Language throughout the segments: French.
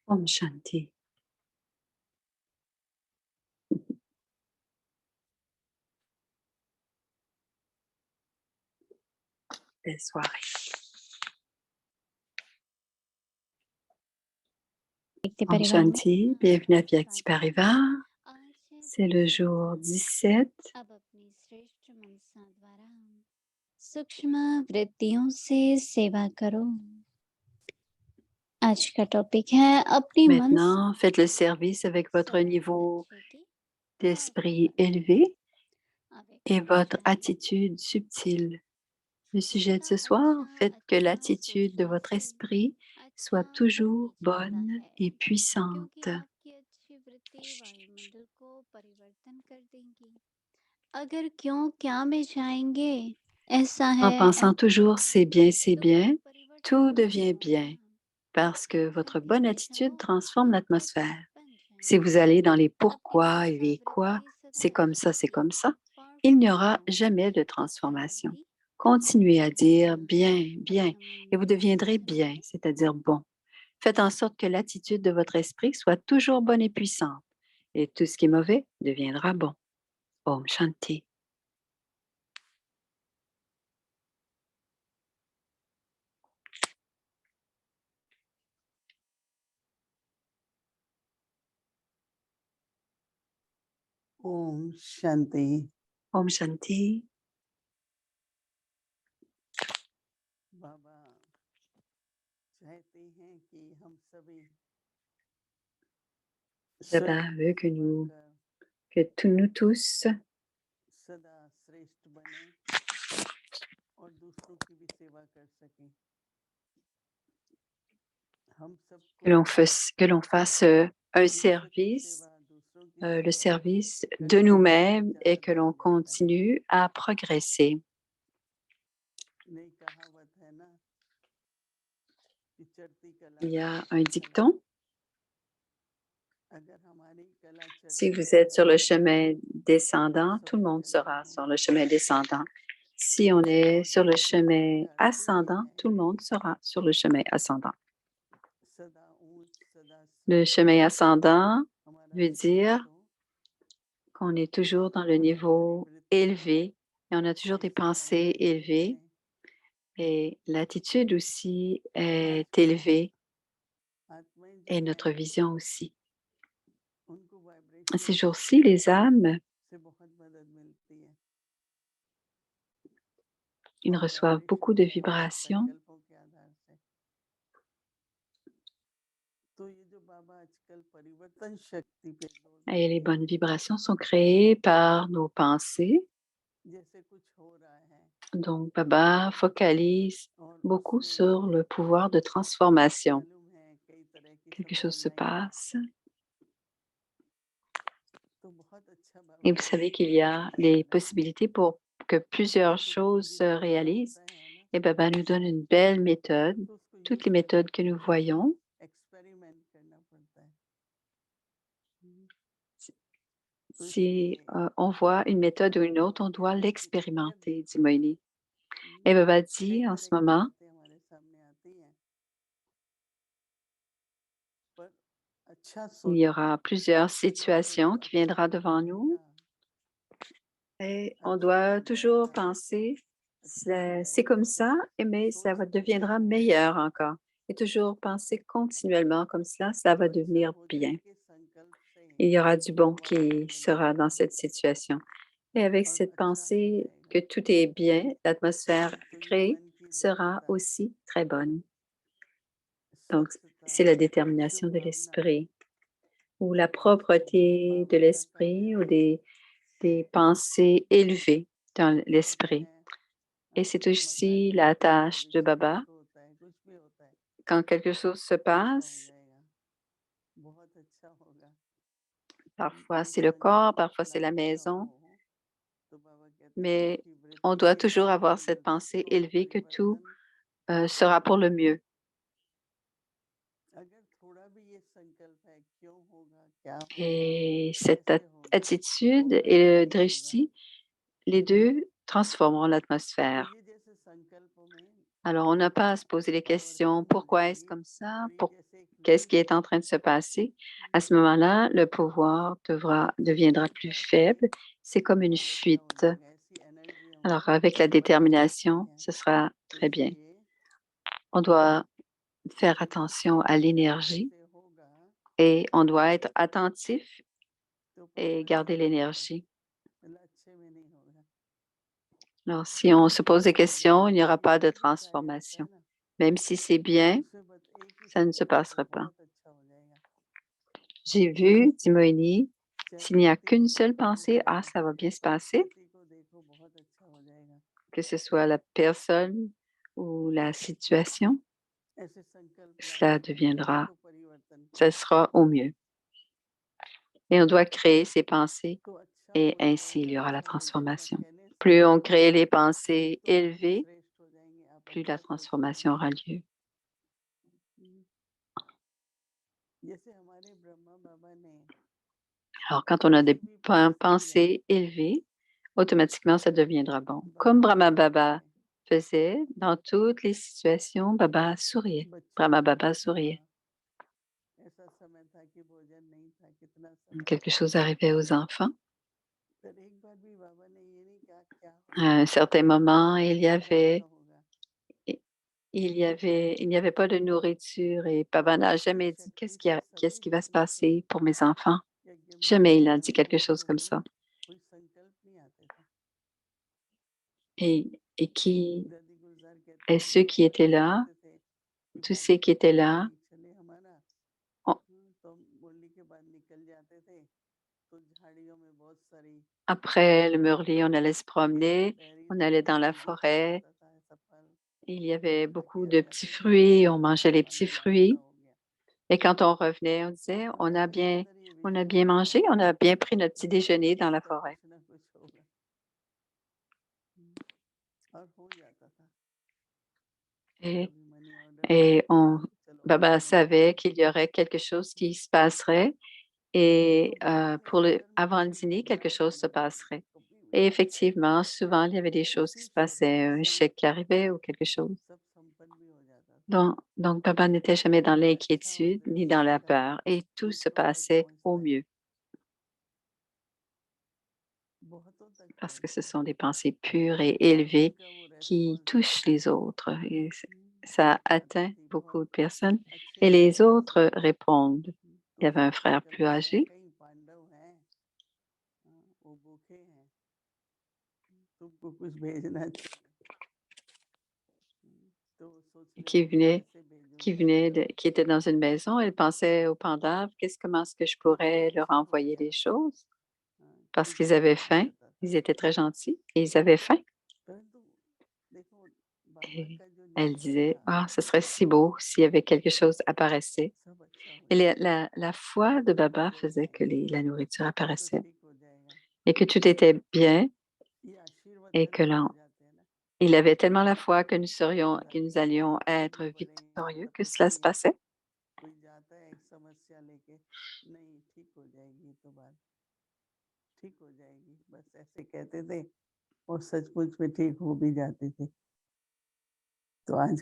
Om Shanti. Belle soirée. व्यक्ति Om परिवार में Shanti, bienvenue à Vyakti Parivar. आज है C'est le jour 17 अब अपनी श्रेष्ठ मनसा द्वारा सूक्ष्म वृत्तियों से सेवा करो। आज का टॉपिक है अपनी मन Maintenant, faites le service avec votre niveau d'esprit élevé et votre attitude subtile. Le sujet de ce soir, faites que l'attitude de votre esprit soit toujours bonne et puissante. क्योंकि आपकी अच्छी वृत्ति वायुमंडल को परिवर्तन कर देंगी। अगर क्यों क्या में जाएंगे ऐसा En है pensant toujours c'est bien, तो कोई परिवर्तन tout नहीं devient bien होगा। parce que votre bonne attitude transforme l'atmosphère. बन Si vous जाएंगे। allez dans les अपनी pourquoi et मनसा les quoi, वृत्ति सदा c'est comme ça, Partha il n'y aura पुरुषों jamais de की transformation. प्राप्ति Continuez à dire करना। bien, bien, et vous deviendrez समझ bien, में c'est-à-dire bon. Faites en sorte que l'attitude de votre esprit soit toujours bonne et puissante, et tout ce qui est mauvais deviendra bon. Om Shanti. Om Shanti. Om Shanti. बाबा चाहते हैं कि हम सभी Baba veut que nous tous सदा श्रेष्ठ बने और दूसरों की भी सेवा कर सकें। हम que l'on fasse un service, le service de nous-mêmes et que l'on continue à progresser. Il y a un dicton, si vous êtes sur le chemin descendant, tout le monde sera sur le chemin descendant. Si on est sur le chemin ascendant, tout le monde sera sur le chemin ascendant. Le chemin ascendant veut dire qu'on est toujours dans le niveau élevé et on a toujours des pensées élevées et l'attitude aussi est élevée et notre vision aussi. Ces jours-ci, les âmes, ils reçoivent beaucoup de vibrations. Et les bonnes vibrations sont créées par nos pensées. Donc, Baba focalise beaucoup sur le pouvoir de transformation. Quelque chose se passe. Et vous savez qu'il y a des possibilités pour que plusieurs choses se réalisent. Et Baba nous donne une belle méthode, toutes les méthodes que nous voyons. Si on voit une méthode ou une autre, on doit l'expérimenter, dit Moïni. Et Baba dit en ce moment, il y aura plusieurs situations qui viendront devant nous et on doit toujours penser, c'est comme ça, mais ça deviendra meilleur encore. Et toujours penser continuellement comme cela, ça va devenir bien. Il y aura du bon qui sera dans cette situation. Et avec cette pensée que tout est bien, l'atmosphère créée sera aussi très bonne. Donc, c'est la détermination de l'esprit ou la propreté de l'esprit ou des pensées élevées dans l'esprit. Et c'est aussi la tâche de Baba. Quand quelque chose se passe, parfois c'est le corps, parfois c'est la maison, mais on doit toujours avoir cette pensée élevée que tout sera pour le mieux. Et cette attitude et le drishti, les deux transformeront l'atmosphère. Alors, on n'a pas à se poser les questions, pourquoi est-ce comme ça? qu'est-ce qui est en train de se passer, à ce moment-là, le pouvoir deviendra plus faible. C'est comme une fuite. Alors, avec la détermination, ce sera très bien. On doit faire attention à l'énergie et on doit être attentif et garder l'énergie. Alors, si on se pose des questions, il n'y aura pas de transformation. Même si c'est bien, ça ne se passera pas. J'ai vu, dit Moïni, s'il n'y a qu'une seule pensée, ah, ça va bien se passer, que ce soit la personne ou la situation, cela deviendra, ce sera au mieux. Et on doit créer ces pensées et ainsi il y aura la transformation. Plus on crée les pensées élevées, plus la transformation aura lieu. Alors, quand on a des pensées élevées, automatiquement, ça deviendra bon. Comme Brahma Baba faisait, dans toutes les situations, Baba souriait. Brahma Baba souriait. Quelque chose arrivait aux enfants. À un certain moment, il n'y avait pas de nourriture et Baba n'a jamais dit qu'est-ce qui va se passer pour mes enfants. Jamais il n'a dit quelque chose comme ça. Et qui et ceux qui étaient là, tous ceux qui étaient là, après le Murli, on allait se promener, on allait dans la forêt. Il y avait beaucoup de petits fruits, on mangeait les petits fruits. Et quand on revenait, on disait, on a bien mangé, on a bien pris notre petit déjeuner dans la forêt. Et Baba savait qu'il y aurait quelque chose qui se passerait et avant le dîner, quelque chose se passerait. Et effectivement, souvent, il y avait des choses qui se passaient, un chèque qui arrivait ou quelque chose. Donc Baba n'était jamais dans l'inquiétude ni dans la peur et tout se passait au mieux. Parce que ce sont des pensées pures et élevées qui touchent les autres. Et ça atteint beaucoup de personnes et les autres répondent. Il y avait un frère plus âgé qui était dans une maison. Elle pensait aux Pandavas, comment est-ce que je pourrais leur envoyer les choses? Parce qu'ils avaient faim. Ils étaient très gentils et ils avaient faim. Et elle disait, ah, ce serait si beau s'il y avait quelque chose apparaissait. Et la foi de Baba faisait que la nourriture apparaissait et que tout était bien et que il avait tellement la foi que nous allions être victorieux que cela se passait.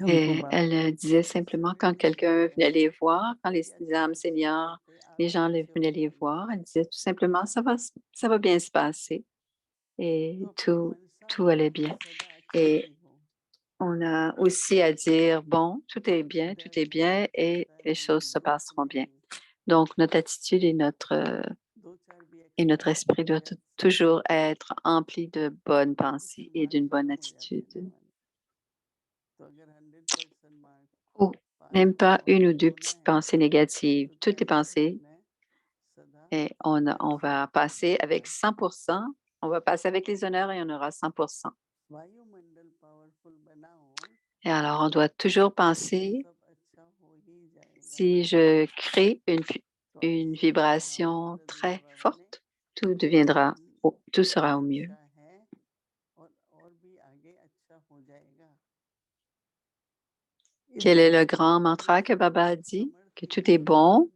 Et elle disait simplement quand quelqu'un venait les voir, quand les âmes seniors, les gens venaient les voir, elle disait tout simplement, ça va bien se passer. Et tout allait bien. Et on a aussi à dire, bon, tout est bien et les choses se passeront bien. Donc, notre attitude et notre esprit doit toujours être empli de bonnes pensées et d'une bonne attitude. Ou même pas une ou deux petites pensées négatives. Toutes les pensées, et on va passer avec 100%. On va passer avec les honneurs et on aura 100%. Et alors, on doit toujours penser, si je crée une vibration très forte, tout sera au mieux. Quel est le grand mantra que Baba a dit? Que tout est bon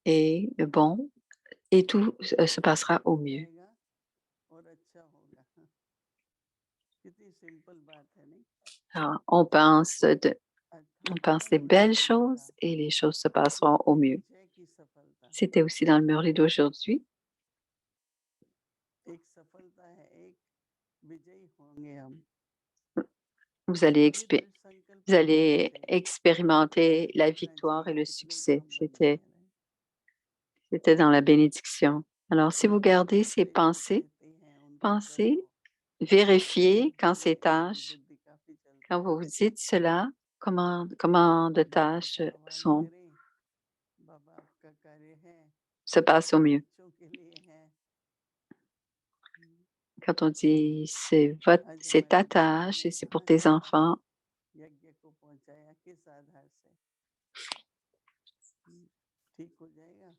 et tout se passera au mieux. Alors, on pense On pense les belles choses et les choses se passeront au mieux. विजय की सफलता C'était aussi dans le Murli d'aujourd'hui. एक सफलता है, एक विजयी होंगे हम। Vous allez, ये दृढ़ संकल्प vous करने allez से expérimenter la देखना victoire et चाहिए le कितने succès. काम बन रहे हैं। C'était dans la bénédiction. Alors, si vous gardez ces जैसे जैसे pensées, देते हैं उनको pensez, करो। vérifiez quand तो ces हमारी tâches, बुद्धि काफी चलती quand vous है। vous dites cela, comment de tâches का आह्वान sont, करें, बाबा आपका कार्य है, se passent au mieux. बच्चों के लिए है। Quand on dit c'est आज c'est ta हमारे बच्चों tâche ने et c'est pour कहाँ tes enfants, यज्ञ को पहुंचाया, किस आधार से? ठीक हो जाएगा,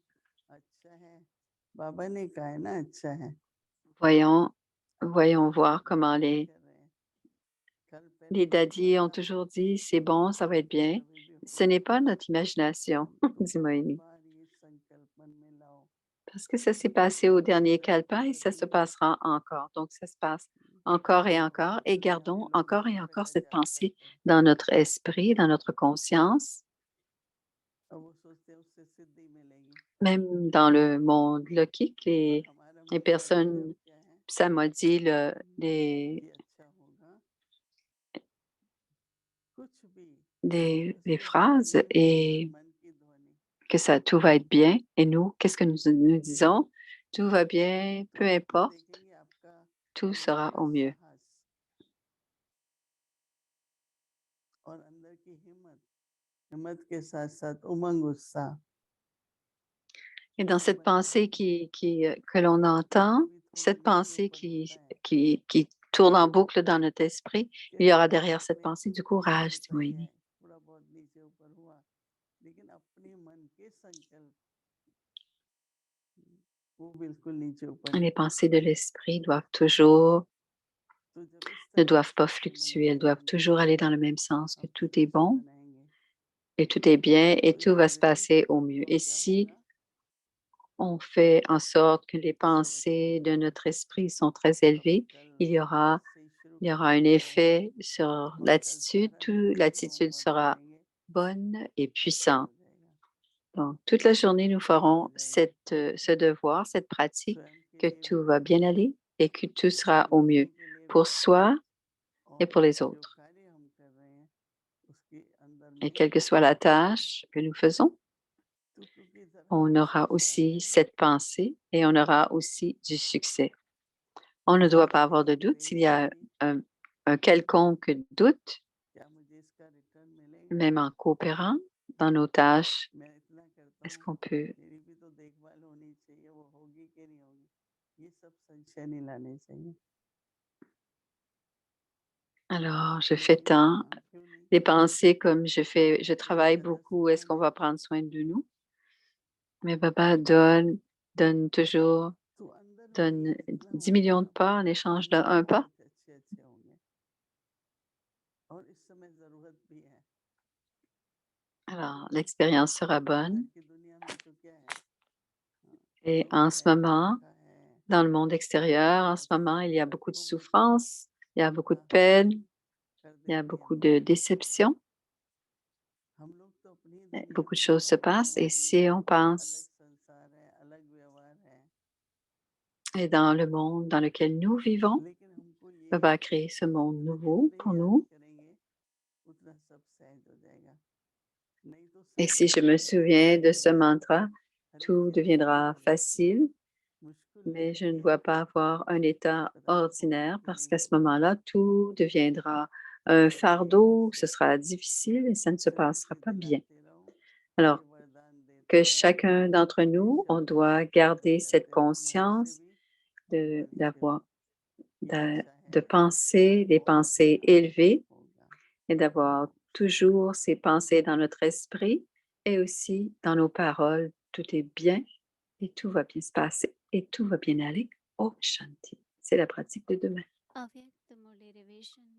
अच्छा है, बाबा ने कहा है ना, अच्छा है। voyons, अब voyons हम voir बाबा comment नहीं les, कर रहे हैं। कल les पहले दिन daddies ont बनता toujours dit c'est bon, ça va être bien. कभी भी Ce हो n'est pas notre imagination, तो dit बार Moïni. बार ये संकल्प मन में लाओ। Parce que ça s'est passé au dernier जब तक calepin et ça se करेंगे passera encore. Donc, ça se passe encore et encore. Et पुराने gardons लोग encore et वहीं पे encore लग cette जाते pensée थे। dans notre esprit, dans notre conscience, अब वो सोचते हैं उससे सिद्धि मिलेगी। même dans le monde lokique, और les हमारा personnes, मतलब क्या है? ça m'a dit ये अच्छा होगा, कुछ भी des उसके phrases बावजूद et मन की ध्वनि que ça, tout va être bien. Et nous, qu'est-ce que nous disons? Tout va bien, peu आप खुद importe, देखेंगे आपका tout अंदर sera का au mieux. साहस और अंदर की हिम्मत, हिम्मत के साथ साथ उमंग, उत्साह Et dans ये cette बना pensée रहेगा। que l'on entend, कभी थोड़ा cette नीचे pensée ऊपर होता है qui tourne en boucle dans notre esprit, il y कि aura derrière cette आपने pensée du हाथ courage, dit उठाई है, Moïni. थोड़ा बहुत नीचे ऊपर हुआ, लेकिन अपने मन के संकल्प वो बिल्कुल नीचे ऊपर Les नहीं pensées होते। de l'esprit doivent toujours, तो जब इस ne तरह doivent से pas अपने मन fluctuer, को elles doivent toujours aller dans le même sens, que हम tout est तेजी से bon बनाएंगे et tout est bien et तो tout ये va se दृढ़ passer au संकल्प mieux. और Et क्या si होगा? on fait en sorte que les सब अच्छा pensées de होगा। notre esprit sont très अब élevées, कल il y आज aura, से ही शुरू il y aura un कीजिए effet sur और कल l'attitude. सारा दिन इसको हम L'attitude वर्क sera करेंगे, bonne et अच्छा puissante. हो जाएगा, Donc, toute la journée, nous ठीक हो ferons जाएगा। ce devoir, cette pratique, स्वयं के que लिए tout भी va bien aller et que tout sera अपने au बच्चों mieux के लिए pour भी soi et और pour les जो autres. कार्य हम कर रहे हैं उसके अंदर Et में quelle que soit la tâche que nous faisons, तो क्योंकि जरा on aura संसार aussi है cette pensée et on aura aussi du succès. On ne doit अगर pas avoir de थोड़ी doute. देरी S'il y a होगी un, un quelconque doute, क्या मुझे इसका रिटर्न मिलेगा? même en coopérant dans nos tâches, मैं इतना करता est-ce हूँ, qu'on peut... मेरी भी तो देखभाल होनी चाहिए, वो होगी कि नहीं होगी, ये सब संशय नहीं लाने चाहिए। Alors, je fais क्यों नहीं? tant, हाँ, क्यों नहीं? des pensées comme je तो इस travaille तरह से beaucoup, est-ce qu'on va होंगे prendre soin de nous? Mais papa donne toujours, तो अंदर में ही donne जितना 10 होगा millions de pas en échange अनुभव d'un pas. बहुत अच्छे अच्छे होंगे और इस समय जरूरत भी है। Alors, l'expérience sera bonne. बाहर की दुनिया में तो क्या है, हाँ, Et दुख en ce है, moment, धोखा है, dans le monde extérieur, en ce बस moment, il y a beaucoup de वो मतलब souffrance, il y a beaucoup de पूरा peine, कर il y a देंगे beaucoup हम। de déceptions, हम लोग तो अपनी दुनिया beaucoup de में choses se और passent. Et हमारे लिए si on अलग pense, संसार है, अलग व्यवहार है, et dans le monde dans lequel nous vivons, लेकिन हमको ये va créer ce monde मंत्र nouveau जितने pour याद nous. करेंगे उतना सब सहज हो जाएगा, नहीं तो Et si je संसार me में ऐसा souviens de ce लगेगा mantra, अरे tout ये कैसे deviendra हो रहा है, facile, मुश्किल mais je लगती ne है, dois pas avoir un état पता नहीं होगी ordinaire कि parce नहीं qu'à ce होगी, moment-là, tout deviendra un सब तेजी fardeau, ce से sera difficile et ça ne se शरीर passera से pas bien. दिलाते रहो, Alors, ये वरदान que देते रहो chacun d'entre कि nous, on शब्द doit निरंतर garder cette करते रहो, मन से conscience भी और de, वाणी से भी, d'avoir, ये अच्छा de है penser des और pensées अच्छा élevées होगा। et d'avoir toujours ces pensées dans notre esprit et aussi dans nos paroles. Tout est bien et tout va bien se passer et tout va bien aller. Om Shanti. C'est la pratique de demain. अव्यक्त मुरली revision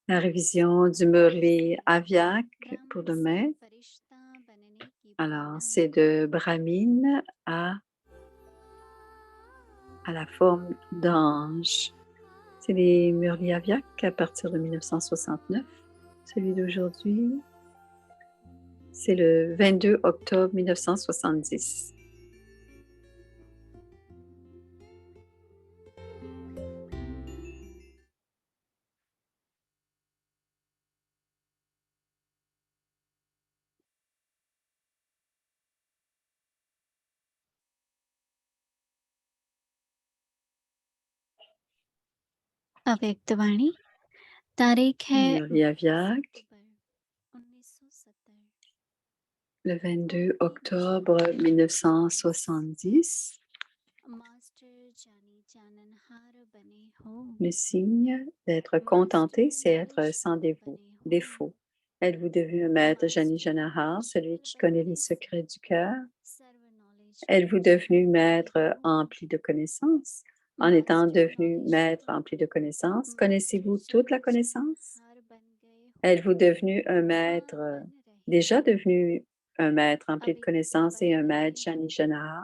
La révision du सुबह Murli से Avyak pour ब्राह्मण से demain. फरिश्ता बनने की Alors, प्रेरणा c'est de Brahmine à la forme d'ange. C'est les Murli Avyak à partir de 1969. Celui d'aujourd'hui, C'est le 22 octobre 1970. अव्यक्तवाणी तारीख है Murlia Vyak, 1970 le 22 octobre 1970. मास्टर जानी जाननहार बने हो Le signe d'être contenté, c'est être sans défaut. Êtes-vous devenu un maître Jani Janahar, celui qui connaît les secrets du cœur? Êtes-vous devenu maître empli de connaissances? En étant devenu maître empli de connaissances, connaissez-vous toute la connaissance? Êtes-vous devenu un maître, déjà devenu un maître empli de connaissances et un maître Jani Janahar?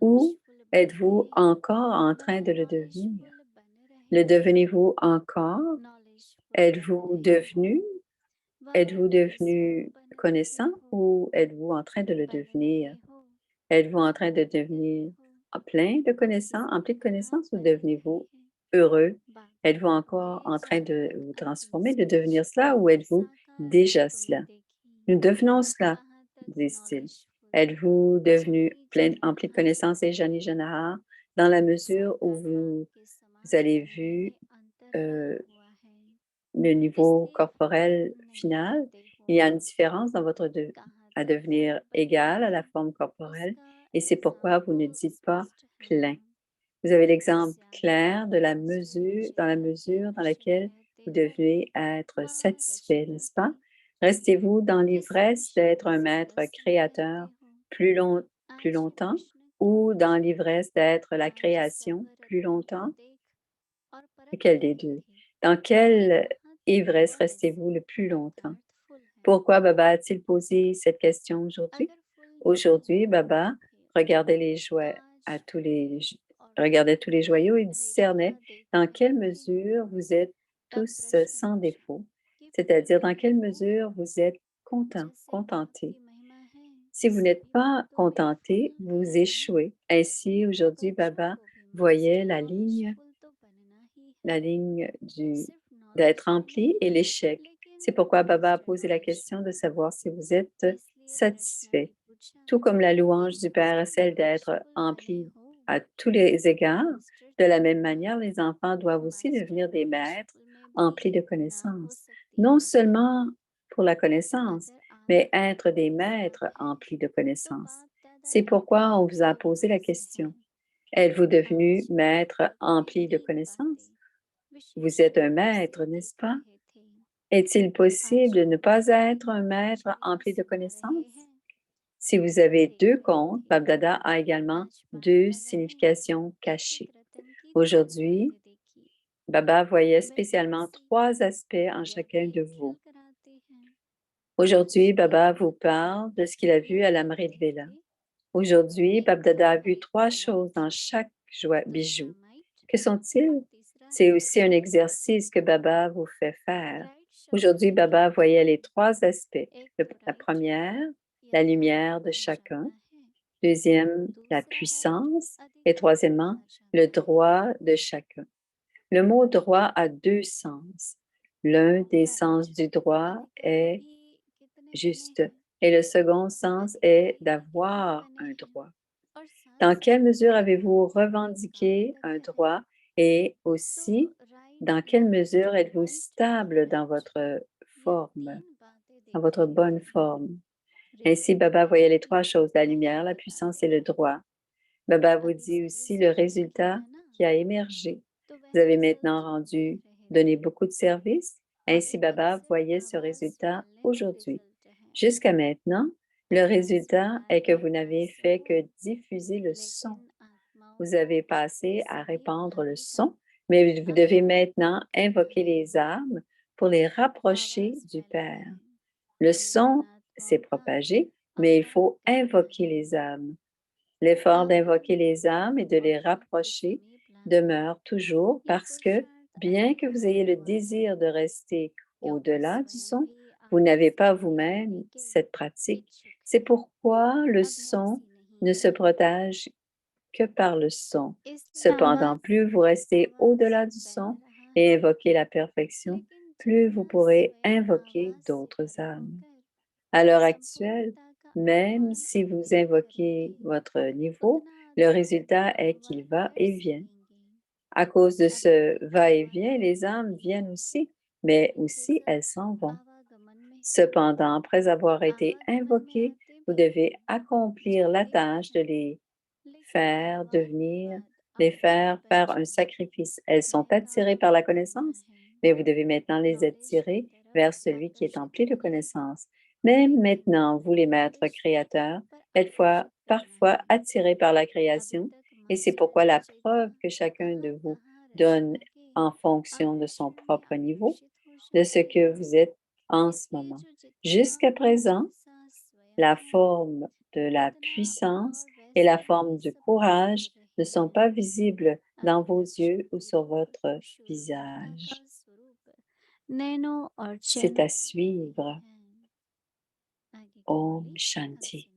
Ou êtes-vous encore en train de le devenir? Le devenez-vous encore? Êtes-vous devenu connaissant ou êtes-vous en train de le devenir? Êtes-vous en train de devenir plein de connaissances, empli de connaissances ou devenez-vous heureux? Êtes-vous encore en train de vous transformer, de devenir cela ou êtes-vous déjà cela? Nous devenons cela, disent-ils. Êtes-vous devenu plein, empli de connaissances et Jani Janahar dans la mesure où vous avez vu le niveau corporel final? Il y a une différence dans votre à devenir égal à la forme corporelle et c'est pourquoi vous ne dites pas plein. Vous avez l'exemple clair de la mesure, dans la mesure dans laquelle vous devez être satisfait, n'est-ce pas? Restez-vous dans l'ivresse d'être un maître créateur plus longtemps ou dans l'ivresse d'être la création plus longtemps? Lequel des deux? Dans quelle ivresse restez-vous le plus longtemps? Pourquoi Baba a-t-il posé cette question aujourd'hui? Aujourd'hui, Baba regardait regardait tous les joyaux et discernait dans quelle mesure vous êtes tous sans défaut, c'est-à-dire dans quelle mesure vous êtes contentés. Si vous n'êtes pas contenté, vous échouez. Ainsi, aujourd'hui, Baba voyait la ligne d'être rempli et l'échec. C'est pourquoi Baba a posé la question de savoir si vous êtes satisfait. Tout comme la louange du Père est celle d'être empli à tous les égards, de la même manière, les enfants doivent aussi devenir des maîtres emplis de connaissances. Non seulement pour la connaissance, mais être des maîtres emplis de connaissances. C'est pourquoi on vous a posé la question. Êtes-vous devenu maître empli de connaissances? Vous êtes un maître, n'est-ce pas? Est-il possible de ne pas être un maître empli de connaissances? Si vous avez deux comptes, Babdada a également deux significations cachées. Aujourd'hui, Baba voyait spécialement trois aspects en chacun de vous. Aujourd'hui, Baba vous parle de ce qu'il a vu à l'Amrit Vela. Aujourd'hui, Babdada a vu trois choses dans chaque bijou. Que sont-ils? C'est aussi un exercice que Baba vous fait faire. Aujourd'hui, Baba voyait les trois aspects. La première, la lumière de chacun. Deuxième, la puissance. Et troisièmement, le droit de chacun. Le mot droit a deux sens. L'un des sens du droit est juste et le second sens est d'avoir un droit. Dans quelle mesure avez-vous revendiqué un droit et aussi dans quelle mesure êtes-vous stable dans votre forme, dans votre bonne forme? Ainsi, Baba voyait les trois choses, la lumière, la puissance et le droit. Baba vous dit aussi le résultat qui a émergé. Vous avez maintenant donné beaucoup de services. Ainsi, Baba voyait ce résultat aujourd'hui. Jusqu'à maintenant, le résultat est que vous n'avez fait que diffuser le son. Vous avez passé à répandre le son, mais vous devez maintenant invoquer les âmes pour les rapprocher du Père. Le son s'est propagé, mais il faut invoquer les âmes. L'effort d'invoquer les âmes et de les rapprocher demeure toujours parce que, bien que vous ayez le désir de rester au-delà du son, Vous आपस n'avez pas में vous-même रहने के cette pratique. इच्छुक C'est हैं, pourquoi le son अभ्यासी नहीं ne se हैं। protège que par le son. इसलिए Cependant, आवाज plus vous restez आवाज au-delà से du फैल son रहा et है, invoquez la perfection, लेकिन plus vous चेतना pourrez स्वयं invoquer आवाज से d'autres परे âmes. होकर À l'heure actuelle, संपूर्णता का même और si vous अनुभव invoquez करेंगे, votre niveau, उतना le अधिक résultat est qu'il अनुभव va कर et vient. सकेंगे। À cause de ce अभी va-et-vient, हमारी les âmes बुद्धि viennent aussi, mais aussi केवल elles s'en vont. आवागमन में है। Cependant, après avoir été आवागमन में invoqués, आते vous वक्त devez accomplir la जाते भी tâche de हैं, les लेकिन faire आवाज के devenir, बाद les अवचेत faire बन faire un जाएंगे। sacrifice. Elles sont मैदान attirées par la बदलना connaissance, है, mais vous devez maintenant les knowledge की attirer तरफ vers celui qui est आकर्षित empli de होना है, connaissance. Même लेकिन maintenant, vous les maîtres knowledge की créateurs, तरफ पर êtes आकर्षित करना parfois है। attirés par la अभी création, तक et मन c'est pourquoi स्वयं la चेतना preuve que chacun de कहाँ vous कहाँ donne रचना के en fonction de son आकर्षण में propre niveau, आकर्षित हो de ce जाती que है। vous êtes en ce इसलिए moment. जो जितना Jusqu'à présent, जैसा स्वयं la है, forme de la उतना puissance और et la वैसा forme ही du सब courage करते ne रहे sont pas हैं। visibles dans अभी vos तक yeux ou sur शुद्धता votre शुद्धता का visage. स्वरूप नैनो और C'est चैनों à में ही suivre. है। आगे की Om मुरली ध्यान Shanti. से